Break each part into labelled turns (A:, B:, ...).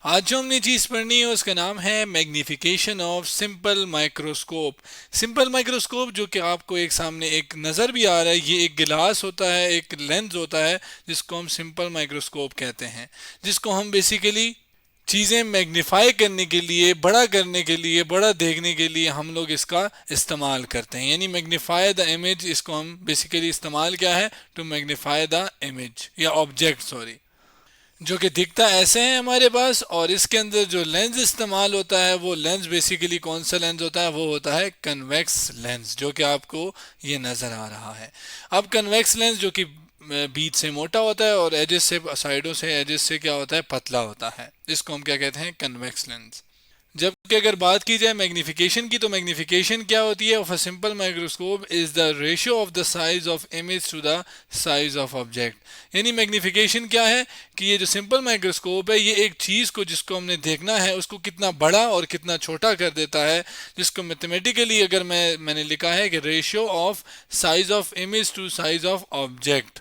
A: आज जो हमने चीज़ पढ़नी है उसका नाम है magnification of simple microscope. Simple microscope जो कि आपको एक सामने एक नज़र भी आ रहा है, ये एक गिलास होता है, एक लेंस होता है जिसको हम सिंपल माइक्रोस्कोप कहते हैं, जिसको हम बेसिकली चीज़ें मैग्नीफाई करने के लिए, बड़ा करने के लिए, बड़ा देखने के लिए हम लोग इसका इस्तेमाल करते हैं। यानी मैग्नीफाई द इमेज, इसको हम बेसिकली इस्तेमाल क्या है, टू मैग्नीफाई द इमेज या ऑब्जेक्ट, सॉरी, जो कि दिखता ऐसे है हमारे पास। और इसके अंदर जो लेंस इस्तेमाल होता है वो लेंस बेसिकली कौन सा लेंस होता है, वो होता है कन्वेक्स लेंस, जो कि आपको ये नज़र आ रहा है। अब कन्वेक्स लेंस जो कि बीच से मोटा होता है और एजेस से, साइडों से एजेस से क्या होता है, पतला होता है, इसको हम क्या कहते हैं, कन्वेक्स लेंस। जबकि अगर बात की जाए मैग्निफिकेशन की, तो मैग्निफिकेशन क्या होती है, of a simple microscope is the ratio of the size of image to the size of object. यानी मैग्निफिकेशन क्या है कि ये जो सिंपल माइक्रोस्कोप है, ये एक चीज़ को जिसको हमने देखना है उसको कितना बड़ा और कितना छोटा कर देता है, जिसको मैथमेटिकली अगर मैंने लिखा है कि ratio of size of image to size of object.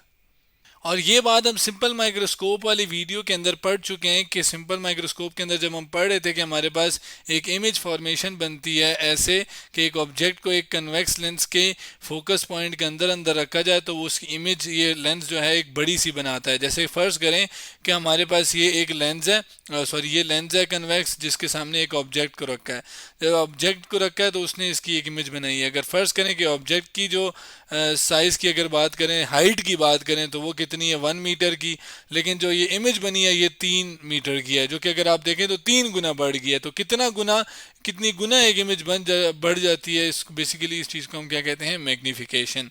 A: और ये बात हम सिंपल माइक्रोस्कोप वाली वीडियो के अंदर पढ़ चुके हैं कि सिंपल माइक्रोस्कोप के अंदर जब हम पढ़ रहे थे कि हमारे पास एक इमेज फॉर्मेशन बनती है ऐसे कि एक ऑब्जेक्ट को एक कन्वेक्स लेंस के फोकस पॉइंट के अंदर अंदर रखा जाए तो वो उसकी इमेज, ये लेंस जो है एक बड़ी सी बनाता है। जैसे फ़र्ज़ करें कि हमारे पास ये एक लेंस है, सॉरी ये लेंस है कन्वेक्स, जिसके सामने एक ऑब्जेक्ट को रखा है। जब ऑब्जेक्ट को रखा है तो उसने इसकी एक इमेज बनाई है। अगर फ़र्ज़ करें कि ऑब्जेक्ट की जो साइज़ की अगर बात करें, हाइट की बात करें, तो वो कितनी है, 1 मीटर की, लेकिन जो ये इमेज बनी है ये 3 मीटर की है, जो कि अगर आप देखें तो 3 गुना बढ़ गई है। तो कितना गुना, कितनी गुना एक इमेज बढ़ जाती है, इस बेसिकली इस चीज़ को हम क्या कहते हैं, मैग्निफिकेशन।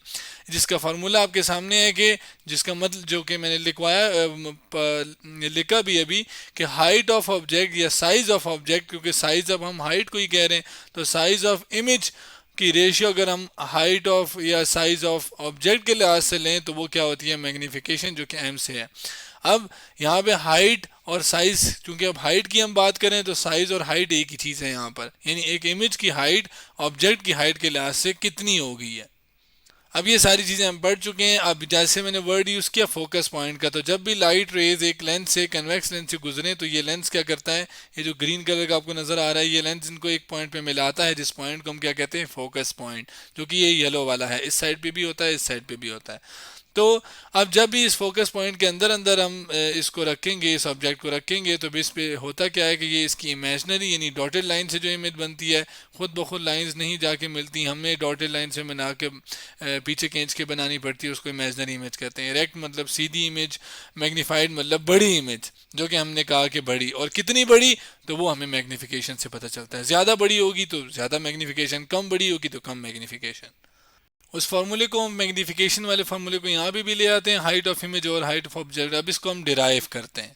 A: जिसका फार्मूला आपके सामने है कि जिसका मतलब जो कि मैंने लिखवाया, लिखा भी अभी, कि हाइट ऑफ ऑब्जेक्ट या साइज ऑफ ऑब्जेक्ट, क्योंकि साइज अब हम हाइट को ही कह रहे हैं, तो साइज ऑफ इमेज की रेशियो अगर हम हाइट ऑफ या साइज ऑफ ऑब्जेक्ट के लिहाज से लें तो वो क्या होती है, मैग्नीफिकेशन, जो कि एम से है। अब यहाँ पे हाइट और साइज, क्योंकि अब हाइट की हम बात करें तो साइज और हाइट एक ही चीज़ है यहाँ पर, यानी एक इमेज की हाइट ऑब्जेक्ट की हाइट के लिहाज से कितनी हो गई है। अब ये सारी चीज़ें हम पढ़ चुके हैं। अब जैसे मैंने वर्ड यूज़ किया फोकस पॉइंट का, तो जब भी लाइट रेज एक लेंस से, कन्वेक्स लेंस से गुजरे, तो ये लेंस क्या करता है, ये जो ग्रीन कलर का आपको नज़र आ रहा है, ये लेंस इनको एक पॉइंट पे मिलाता है, जिस पॉइंट को हम क्या कहते हैं, फोकस पॉइंट, जो कि ये येलो वाला है। इस साइड पे भी होता है, इस साइड पे भी होता है। तो अब जब भी इस फोकस पॉइंट के अंदर अंदर हम इसको रखेंगे, इस ऑब्जेक्ट को रखेंगे, तो इस पे होता क्या है कि ये इसकी इमेजनरी यानी डॉटेड लाइन से जो इमेज बनती है, खुद ब खुद लाइंस नहीं जाके मिलती, हमें डॉटेड लाइन से बना के पीछे खींच के बनानी पड़ती है, उसको इमेजनरी इमेज कहते हैं। इरेक्ट मतलब सीधी इमेज, मैग्नीफाइड मतलब बड़ी इमेज, जो कि हमने कहा कि बड़ी, और कितनी बड़ी, तो वो हमें मैग्नीफिकेशन से पता चलता है। ज़्यादा बड़ी होगी तो ज़्यादा मैग्नीफिकेशन, कम बड़ी होगी तो कम मैग्नीफिकेशन। उस फार्मूले को हम मैग्नीफिकेशन वाले फार्मूले को यहाँ भी ले आते हैं, हाइट ऑफ इमेज और हाइट ऑफ ऑब्जेक्ट। अब इसको हम डिराइव करते हैं।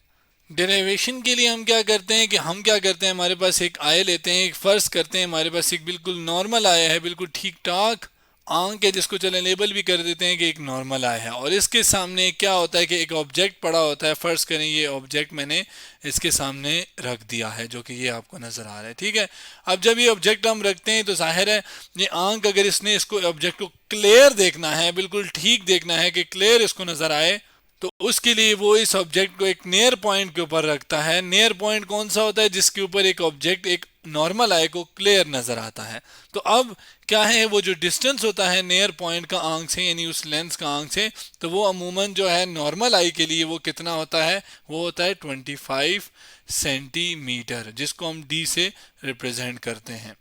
A: डेरिवेशन के लिए हम क्या करते हैं कि हम क्या करते हैं, हमारे पास एक आय लेते हैं, एक फ़र्ज करते हैं हमारे पास एक बिल्कुल नॉर्मल आय है, बिल्कुल ठीक ठाक आंक है, जिसको चले लेबल भी कर देते हैं कि एक नॉर्मल आय है। और इसके सामने क्या होता है कि एक ऑब्जेक्ट पड़ा होता है। फ़र्ज करें ये ऑब्जेक्ट मैंने इसके सामने रख दिया है, जो कि ये आपको नज़र आ रहा है, ठीक है। अब जब ये ऑब्जेक्ट हम रखते हैं तो जाहिर है ये आंक, अगर इसने इसको ऑब्जेक्ट को क्लियर देखना है, बिल्कुल ठीक देखना है कि क्लियर इसको नज़र आए, तो उसके लिए वो इस ऑब्जेक्ट को एक नियर पॉइंट के ऊपर रखता है। नियर पॉइंट कौन सा होता है, जिसके ऊपर एक ऑब्जेक्ट एक नॉर्मल आई को क्लियर नजर आता है। तो अब क्या है, वो जो डिस्टेंस होता है नियर पॉइंट का आंख से, यानी उस लेंस का आंख से, तो वो अमूमन जो है नॉर्मल आई के लिए वो कितना होता है, वो होता है 25 सेंटीमीटर, जिसको हम डी से रिप्रेजेंट करते हैं।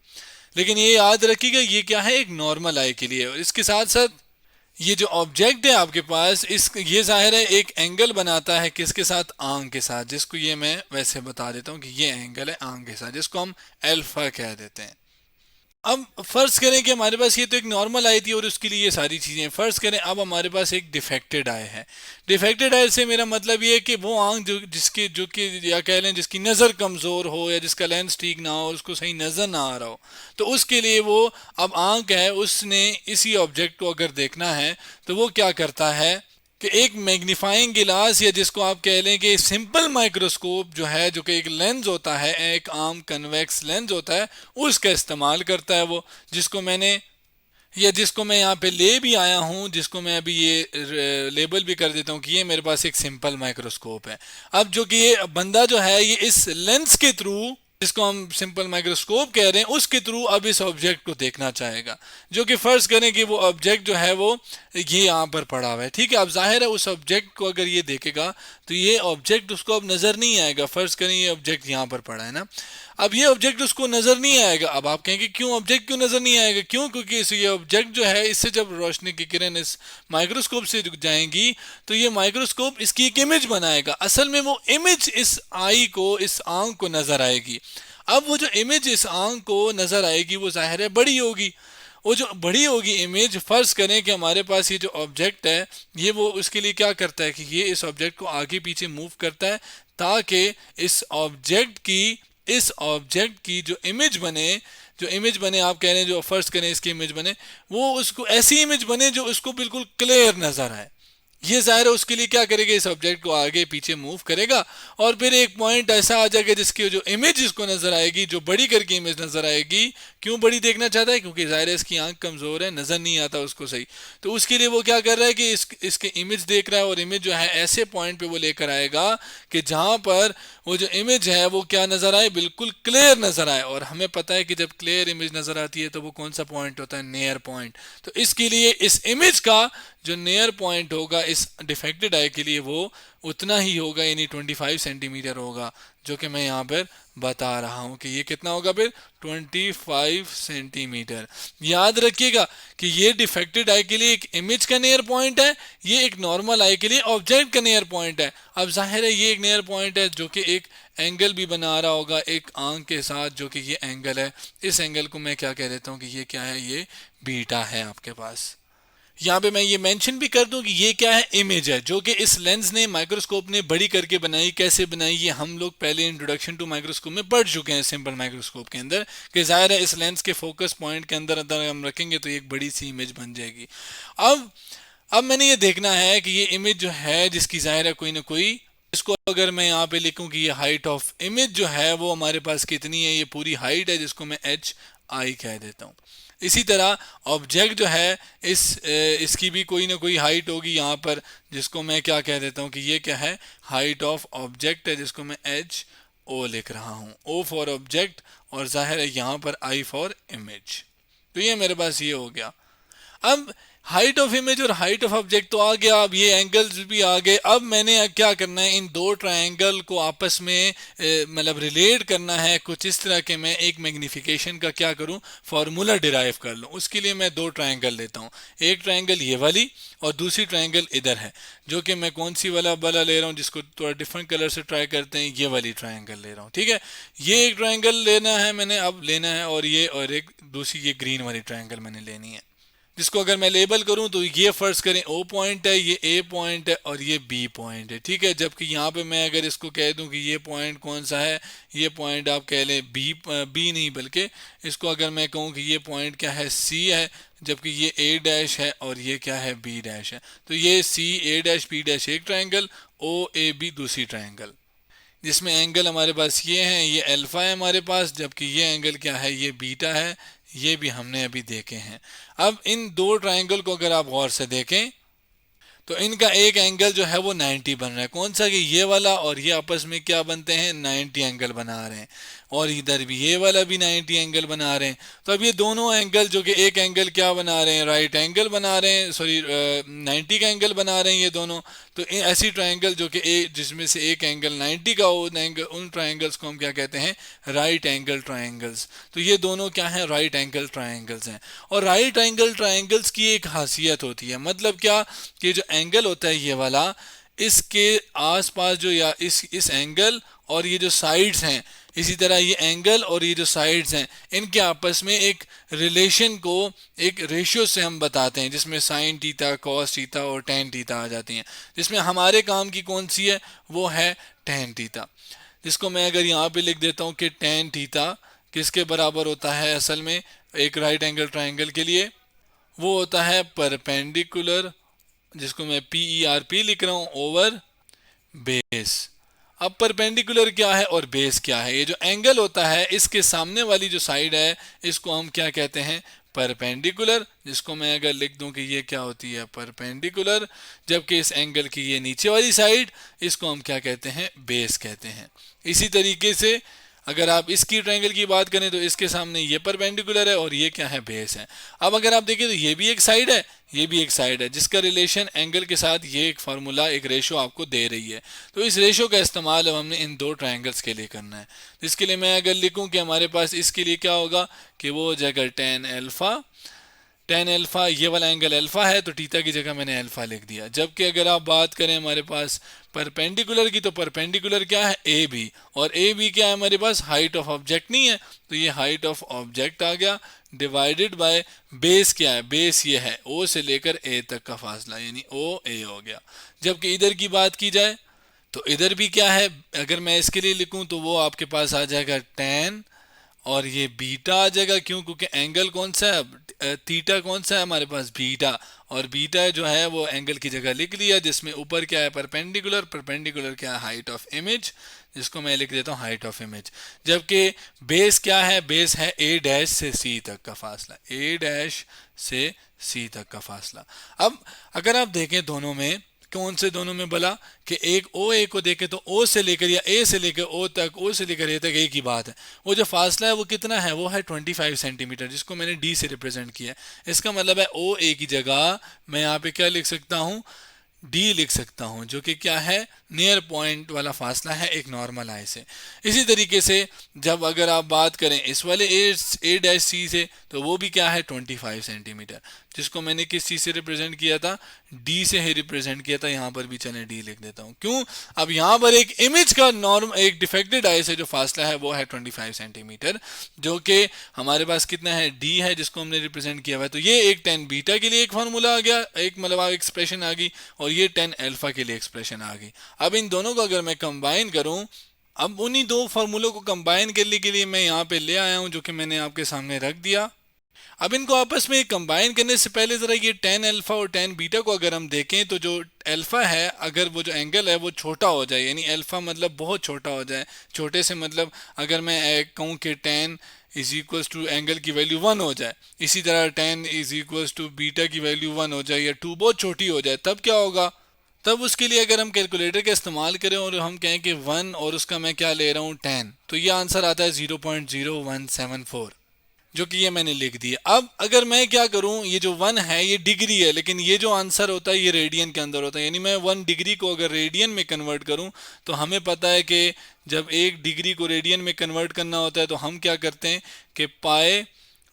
A: लेकिन ये याद रखिएगा ये क्या है, एक नॉर्मल आई के लिए। और इसके साथ साथ ये जो ऑब्जेक्ट है आपके पास, इस ये जाहिर है एक एंगल बनाता है, किसके साथ, आंख के साथ, जिसको ये मैं वैसे बता देता हूँ कि ये एंगल है आंख के साथ, जिसको हम अल्फा कह देते हैं। अब फर्ज करें कि हमारे पास ये तो एक नॉर्मल आई थी और उसके लिए ये सारी चीज़ें, फर्ज करें अब हमारे पास एक डिफेक्टेड आई है। डिफेक्टेड आई से मेरा मतलब ये है कि वो आंख जो जिसकी जो कि या कह लें जिसकी नज़र कमज़ोर हो या जिसका लेंस ठीक ना हो, उसको सही नज़र ना आ रहा हो, तो उसके लिए वो अब आंख है, उसने इसी ऑब्जेक्ट को अगर देखना है तो वो क्या करता है कि एक मैग्नीफाइंग गिलास, या जिसको आप कह लें कि सिंपल माइक्रोस्कोप जो है, जो कि एक लेंस होता है, एक आम कन्वेक्स लेंस होता है, उसका इस्तेमाल करता है वो, जिसको मैंने या जिसको मैं यहाँ पे ले भी आया हूँ, जिसको मैं अभी ये लेबल भी कर देता हूँ कि ये मेरे पास एक सिंपल माइक्रोस्कोप है। अब जो कि ये बंदा जो है ये इस लेंस के थ्रू, जिसको हम सिंपल माइक्रोस्कोप कह रहे हैं, उसके थ्रू अब इस ऑब्जेक्ट को देखना चाहेगा। जो कि फर्ज करें कि वो ऑब्जेक्ट जो है वो ये यहाँ पर पड़ा हुआ है, ठीक है। अब जाहिर है उस ऑब्जेक्ट को अगर ये देखेगा तो ये ऑब्जेक्ट उसको अब नजर नहीं आएगा। फर्ज करें ये ऑब्जेक्ट यहाँ पर पड़ा है ना, अब ये ऑब्जेक्ट उसको नजर नहीं आएगा। अब आप कहेंगे क्यों ऑब्जेक्ट क्यों नजर नहीं आएगा? क्यों? क्योंकि ये ऑब्जेक्ट जो है इससे जब रोशनी की किरण इस माइक्रोस्कोप से जाएंगी तो ये माइक्रोस्कोप इसकी एक इमेज बनाएगा। असल में वो इमेज इस आई को, इस आंख को नजर आएगी। अब वो जो इमेज इस आंख को नजर आएगी वो जाहिर है बड़ी होगी। वो जो बड़ी होगी इमेज, फर्ज करें कि हमारे पास ये जो ऑब्जेक्ट है ये, वो उसके लिए क्या करता है कि ये इस ऑब्जेक्ट को आगे पीछे मूव करता है ताकि इस ऑब्जेक्ट की जो इमेज बने, आप कह रहे हैं जो फर्ज करें इसकी इमेज बने, वो उसको ऐसी इमेज बने जो उसको बिल्कुल क्लियर नजर आए। ये जाहिर है उसके लिए क्या करेगा, इस ऑब्जेक्ट को आगे पीछे मूव करेगा और फिर एक पॉइंट ऐसा आ जाएगा जिसकी जो इमेज इसको नजर आएगी, जो बड़ी करके इमेज नजर आएगी। क्यों बड़ी देखना चाहता है? क्योंकि जाहिर है इसकी आंख कमजोर है, नजर नहीं आता उसको सही। तो उसके लिए वो क्या कर रहा है कि इसके इमेज देख रहा है और इमेज जो है ऐसे पॉइंट पे वो लेकर आएगा कि जहां पर वो जो इमेज है वो क्या नजर आए, बिल्कुल क्लियर नजर आए। और हमें पता है कि जब क्लियर इमेज नजर आती है तो वो कौन सा पॉइंट होता है? Near point. तो इसके लिए इस इमेज का जो नियर पॉइंट होगा इस डिफेक्टेड आई के लिए वो उतना ही होगा, यानी 25 सेंटीमीटर होगा, जो कि मैं यहाँ पर बता रहा हूँ कि ये कितना होगा फिर 25 सेंटीमीटर। याद रखिएगा कि ये डिफेक्टेड आई के लिए एक इमेज का नियर पॉइंट है, ये एक नॉर्मल आई के लिए ऑब्जेक्ट का नियर पॉइंट है। अब जाहिर है ये एक नियर पॉइंट है जो कि एक एंगल भी बना रहा होगा एक आंख के साथ, जो कि ये एंगल है। इस एंगल को मैं क्या कह देता हूँ कि ये क्या है, ये बीटा है आपके पास। यहाँ पे मैं ये मेंशन भी कर दूं कि ये क्या है, इमेज है जो कि इस लेंस ने, माइक्रोस्कोप ने बड़ी करके बनाई। कैसे बनाई ये हम लोग पहले इंट्रोडक्शन टू माइक्रोस्कोप में पढ़ चुके हैं, सिंपल माइक्रोस्कोप के अंदर, कि जाहिर है इस लेंस के फोकस पॉइंट के अंदर अंदर हम रखेंगे तो एक बड़ी सी इमेज बन जाएगी। अब मैंने ये देखना है कि ये इमेज जो है जिसकी जाहिर है कोई ना कोई, इसको अगर मैं यहाँ पे लिखूं कि ये हाइट ऑफ इमेज जो है वो हमारे पास कितनी है, ये पूरी हाइट है जिसको मैं एच आई कह देता हूँ। इसी तरह ऑब्जेक्ट जो है इसकी भी कोई ना कोई हाइट होगी यहाँ पर, जिसको मैं क्या कह देता हूँ कि ये क्या है, हाइट ऑफ ऑब्जेक्ट है, जिसको मैं एच ओ लिख रहा हूँ। ओ फॉर ऑब्जेक्ट और जाहिर है यहाँ पर आई फॉर इमेज। तो ये मेरे पास ये हो गया। अब हाइट ऑफ इमेज और हाइट ऑफ ऑब्जेक्ट तो आ गया, अब ये एंगल्स भी आ गए। अब मैंने क्या करना है, इन दो ट्रायंगल को आपस में मतलब रिलेट करना है कुछ इस तरह के, मैं एक मैग्नीफिकेशन का क्या करूं, फार्मूला डिराइव कर लूं। उसके लिए मैं दो ट्रायंगल लेता हूं, एक ट्रायंगल ये वाली और दूसरी ट्रायंगल इधर है, जो कि मैं कौन सी वाला ले रहा हूं, जिसको थोड़ा डिफरेंट कलर से ट्राई करते हैं, ये वाली ट्रायंगल ले रहा हूं। ठीक है, ये एक ट्रायंगल लेना है मैंने, अब लेना है, और एक दूसरी ये ग्रीन वाली ट्रायंगल मैंने लेनी है, जिसको अगर मैं लेबल करूं तो ये फर्ज करें ओ पॉइंट है, ये ए पॉइंट है और ये बी पॉइंट है। ठीक है, जबकि यहाँ पे मैं अगर इसको कह दूं कि ये पॉइंट कौन सा है, ये पॉइंट आप कह लें बी नहीं बल्कि इसको अगर मैं कहूँ कि ये पॉइंट क्या है, सी है, जबकि ये ए डैश है और ये क्या है, बी डैश है। तो ये सी ए डैश बी डैश एक ट्राइंगल, ओ ए बी दूसरी ट्राइंगल, जिसमें एंगल हमारे पास ये हैं, ये अल्फा है हमारे पास, जबकि ये एंगल क्या है, ये बीटा है। ये भी हमने अभी देखे हैं। अब इन दो ट्रायंगल को अगर आप गौर से देखें तो इनका एक एंगल जो है वो 90 बन रहा है। कौन सा? कि ये वाला और ये आपस में क्या बनते हैं, 90 एंगल बना रहे हैं। और इधर भी ये वाला भी 90 एंगल बना रहे हैं। तो अब ये दोनों एंगल जो कि एक एंगल क्या बना रहे हैं, राइट एंगल बना रहे हैं, सॉरी 90 का एंगल बना रहे हैं ये दोनों। तो ऐसी ट्राइंगल जो कि जिसमें से एक एंगल 90 का हो, उन ट्राइंगल्स को हम क्या कहते हैं, राइट एंगल ट्राइंगल्स। तो ये दोनों क्या है, राइट एंगल ट्राइंगल्स हैं। और राइट एंगल ट्राइंगल्स की एक खासियत होती है, मतलब क्या कि जो एंगल होता है ये वाला, इसके आसपास जो, या इस एंगल और ये जो साइड्स हैं, इसी तरह ये एंगल और ये जो साइड्स हैं, इनके आपस में एक रिलेशन को एक रेशियो से हम बताते हैं, जिसमें साइन थीटा, कॉस थीटा और टेन थीटा आ जाती हैं। जिसमें हमारे काम की कौन सी है, वो है टेन थीटा, जिसको मैं अगर यहाँ पे लिख देता हूँ कि टेन थीटा किसके बराबर होता है असल में एक राइट एंगल ट्राइंगल के लिए, वो होता है परपेंडिकुलर, जिसको मैं पी ई आर पी लिख रहा हूँ, ओवर बेस। अब परपेंडिकुलर क्या है और बेस क्या है? ये जो एंगल होता है इसके सामने वाली जो साइड है इसको हम क्या कहते हैं, परपेंडिकुलर, जिसको मैं अगर लिख दूं कि ये क्या होती है परपेंडिकुलर, जबकि इस एंगल की ये नीचे वाली साइड, इसको हम क्या कहते हैं बेस कहते हैं। इसी तरीके से अगर आप इसकी ट्रायंगल की बात करें तो इसके सामने ये परपेंडिकुलर है और ये क्या है बेस है। अब अगर आप देखें तो ये भी एक साइड है, ये भी एक साइड है, जिसका रिलेशन एंगल के साथ ये एक फार्मूला एक रेशो आपको दे रही है। तो इस रेशो का इस्तेमाल अब हमने इन दो ट्रायंगल्स के लिए करना है। तो इसके लिए मैं अगर लिखूं कि हमारे पास इसके लिए क्या होगा कि वो हो जाएगा टेन अल्फा, टेन अल्फा, ये वाला एंगल अल्फा है तो थीटा की जगह मैंने अल्फा लिख दिया। जबकि अगर आप बात करें हमारे पास परपेंडिकुलर की, तो परपेंडिकुलर क्या है ए बी, और ए बी क्या है हमारे पास हाइट ऑफ ऑब्जेक्ट नहीं है, तो ये हाइट ऑफ ऑब्जेक्ट आ गया डिवाइडेड बाय बेस क्या है, बेस ये है ओ से लेकर ए तक का फासला, यानी ओ ए हो गया। जबकि इधर की बात की जाए तो इधर भी क्या है, अगर मैं इसके लिए लिखूं तो वो आपके पास आ जाएगा टेन और ये बीटा आ जाएगा। क्यों? क्योंकि एंगल कौन सा है, थीटा कौन सा है हमारे पास बीटा, और बीटा जो है वो एंगल की जगह लिख लिया, जिसमें ऊपर क्या है परपेंडिकुलर, परपेंडिकुलर क्या है हाइट ऑफ इमेज, जिसको मैं लिख देता हूँ हाइट ऑफ इमेज। जबकि बेस क्या है, बेस है ए डैश से सी तक का फासला, ए डैश से सी तक का फासला। अब अगर आप देखें दोनों में, कौन से दोनों में भला, कि एक ओ ए को देखे तो ओ से लेकर या ए से लेकर ओ तक, ओ से लेकर ए तक एक ही बात है। वो जो फासला है वो कितना है, वो है 25 सेंटीमीटर, जिसको मैंने डी से रिप्रेजेंट किया है। इसका मतलब है ओ ए की जगह मैं यहाँ पे क्या लिख सकता हूँ, डी लिख सकता हूं, जो कि क्या है नियर पॉइंट वाला फासला है एक नॉर्मल आई से। इसी तरीके से जब अगर आप बात करें इस वाले ए डैश सी से, तो वो भी क्या है 25 सेंटीमीटर, जिसको मैंने किस चीज़ से रिप्रेजेंट किया था, डी से ही रिप्रेजेंट किया था। यहाँ पर भी चले डी लिख देता हूँ। क्यों? अब यहाँ पर एक इमेज का नॉर्म, एक डिफेक्टेड आई से जो फासला है वो है 25 सेंटीमीटर, जो कि हमारे पास कितना है डी है, जिसको हमने रिप्रेजेंट किया हुआ है। तो ये एक टेन बीटा के लिए एक फार्मूला आ गया, एक मतलब एक्सप्रेशन आ गई, और ये टेन अल्फा के लिए एक्सप्रेशन आ गई। अब इन दोनों को अगर मैं कंबाइन करूं, अब उन्हीं दो फार्मूलों को कंबाइन करने के लिए मैं यहाँ पे ले आया हूं, जो कि मैंने आपके सामने रख दिया। अब इनको आपस में कंबाइन करने से पहले ज़रा ये टेन अल्फा और टेन बीटा को अगर हम देखें, तो जो अल्फा है अगर वो जो एंगल है वो छोटा हो जाए, यानी अल्फा मतलब बहुत छोटा हो जाए, छोटे से मतलब अगर मैं कहूँ कि tan is equals to angle की वैल्यू 1 हो जाए, इसी तरह tan is equals to beta की वैल्यू 1 हो जाए या 2 बहुत छोटी हो जाए, तब क्या होगा, तब उसके लिए अगर हम कैलकुलेटर का इस्तेमाल करें और हम कहें कि 1 और उसका मैं क्या ले रहा हूँ 10, तो ये आंसर आता है 0.0174, जो कि ये मैंने लिख दिया। अब अगर मैं क्या करूं, ये जो 1 है ये डिग्री है, लेकिन ये जो आंसर होता है ये रेडियन के अंदर होता है, यानी मैं 1 डिग्री को अगर रेडियन में कन्वर्ट करूं, तो हमें पता है कि जब 1 डिग्री को रेडियन में कन्वर्ट करना होता है तो हम क्या करते हैं कि पाए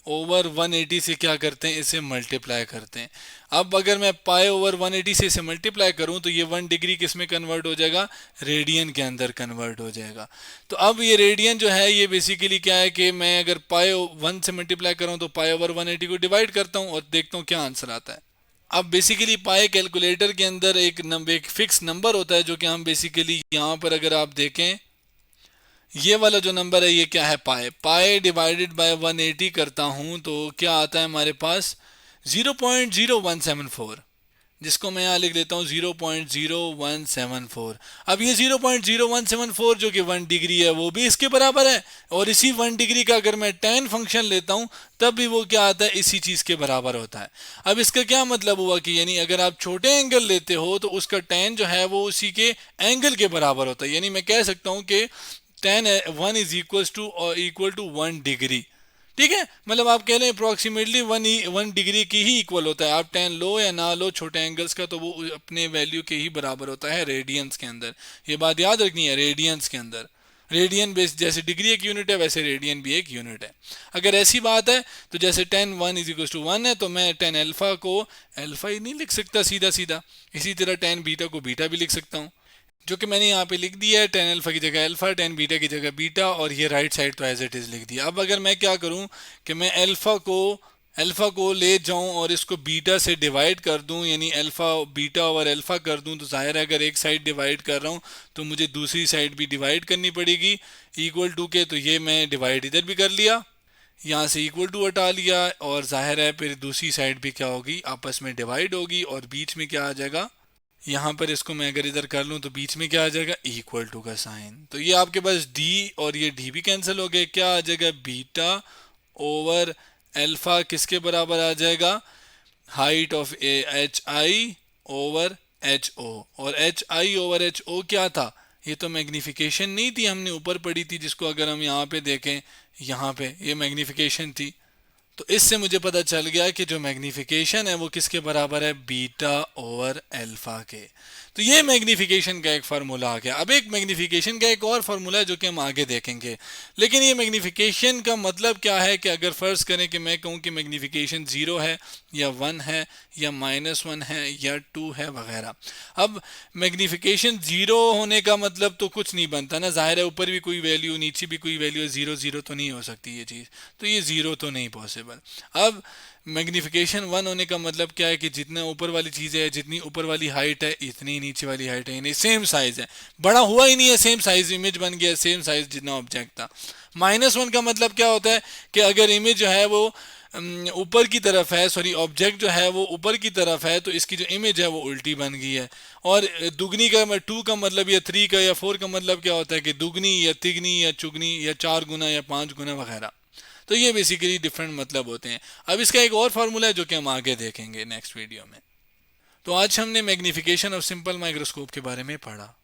A: ओवर 180 से क्या करते हैं, इसे मल्टीप्लाई करते हैं। अब अगर मैं पाए ओवर 180 से इसे मल्टीप्लाई करूं तो ये 1 डिग्री किस में कन्वर्ट हो जाएगा, रेडियन के अंदर कन्वर्ट हो जाएगा। तो अब ये रेडियन जो है ये बेसिकली क्या है कि मैं अगर पाए 1 से मल्टीप्लाई करूं तो पाए ओवर 180 को डिवाइड करता हूं और देखता हूं क्या आंसर आता है। अब बेसिकली पाए कैलकुलेटर के अंदर एक फिक्स नंबर होता है, जो कि हम बेसिकली यहाँ पर अगर आप देखें ये वाला जो नंबर है ये क्या है पाए, पाए डिवाइडेड बाय 180 करता हूं तो क्या आता है हमारे पास 0.0174, जिसको मैं यहाँ लिख देता हूँ 0.0174। अब ये 0.0174 जो कि 1 डिग्री है वो भी इसके बराबर है, और इसी 1 डिग्री का अगर मैं tan फंक्शन लेता हूँ तब भी वो क्या आता है, इसी चीज़ के बराबर होता है। अब इसका क्या मतलब हुआ कि यानी अगर आप छोटे एंगल लेते हो तो उसका tan जो है वो उसी के एंगल के बराबर होता है, यानी मैं कह सकता हूँ कि tan 1 is equal to 1 degree. ठीक है, मतलब आप कह लें अप्रोक्सीमेटली 1 डिग्री की ही इक्वल होता है। आप tan लो या ना लो छोटे एंगल्स का, तो वो अपने वैल्यू के ही बराबर होता है रेडियंस के अंदर। ये बात याद रखनी है, रेडियंस के अंदर। रेडियन बेस जैसे डिग्री एक यूनिट है वैसे रेडियन भी एक यूनिट है। अगर ऐसी बात है तो जैसे tan 1 इज इक्वल टू 1 है तो मैं tan अल्फा को अल्फा ही नहीं लिख सकता सीधा सीधा, इसी तरह tan बीटा को बीटा भी लिख सकता हूँ, जो कि मैंने यहाँ पे लिख दिया है tan अल्फा की जगह अल्फा, tan बीटा की जगह बीटा, और ये राइट साइड तो एज इट इज़ लिख दिया। अब अगर मैं क्या करूँ कि मैं अल्फा को ले जाऊं और इसको बीटा से डिवाइड कर दूं, यानी अल्फा बीटा ओवर अल्फा कर दूं, तो जाहिर है अगर एक साइड डिवाइड कर रहा हूं तो मुझे दूसरी साइड भी डिवाइड करनी पड़ेगी इक्वल टू के। तो ये मैं डिवाइड इधर भी कर लिया, यहाँ से इक्वल टू हटा लिया, और जाहिर है फिर दूसरी साइड भी क्या होगी, आपस में डिवाइड होगी, और बीच में क्या आ जाएगा, यहाँ पर इसको मैं अगर इधर कर लूँ तो बीच में क्या आ जाएगा, इक्वल टू का साइन। तो ये आपके पास डी और ये डी भी कैंसिल हो गए, क्या आ जाएगा बीटा ओवर अल्फा किसके बराबर आ जाएगा, height of h i over h o. और h i over h o क्या था, ये तो मैग्निफिकेशन नहीं थी, हमने ऊपर पढ़ी थी, जिसको अगर हम यहाँ पे देखें, यहाँ पे ये मैग्निफिकेशन थी। तो इससे मुझे पता चल गया कि जो मैग्निफिकेशन है वो किसके बराबर है, बीटा ओवर अल्फा के। तो ये मैग्निफिकेशन का एक फार्मूला आ गया। अब एक मैग्निफिकेशन का एक और फार्मूला है जो कि हम आगे देखेंगे। लेकिन ये मैग्निफिकेशन का मतलब क्या है कि अगर फ़र्ज़ करें कि मैं कहूँ कि मैग्निफिकेशन 0 है या 1 है या -1 है या 2 है वगैरह। अब मैग्निफिकेशन 0 होने का मतलब तो कुछ नहीं बनता ना, ज़ाहिर है ऊपर भी कोई वैल्यू नीचे भी कोई वैल्यू, 0 0 तो नहीं हो सकती ये चीज़, तो ये 0 तो नहीं पॉसिबल। अब मैग्निफिकेशन 1 होने का मतलब क्या है कि जितना ऊपर वाली चीज़ है, जितनी ऊपर वाली हाइट है, इतनी नीचे वाली हाइट है, यानी सेम साइज़ है, बड़ा हुआ ही नहीं है, सेम साइज़ इमेज बन गया, सेम साइज़ जितना ऑब्जेक्ट था। -1 का मतलब क्या होता है कि अगर इमेज जो है वो ऊपर की तरफ है, सॉरी ऑब्जेक्ट जो है वो ऊपर की तरफ है, तो इसकी जो इमेज है वो उल्टी बन गई है। और दुगनी का 2 का मतलब या 3 का या 4 का मतलब क्या होता है कि दुगनी या तिगनी या चुगनी या 4 गुना या 5 गुना वगैरह। तो ये बेसिकली डिफरेंट मतलब होते हैं। अब इसका एक और फार्मूला है जो कि हम आगे देखेंगे नेक्स्ट वीडियो में। तो आज हमने मैग्निफिकेशन ऑफ सिंपल माइक्रोस्कोप के बारे में पढ़ा।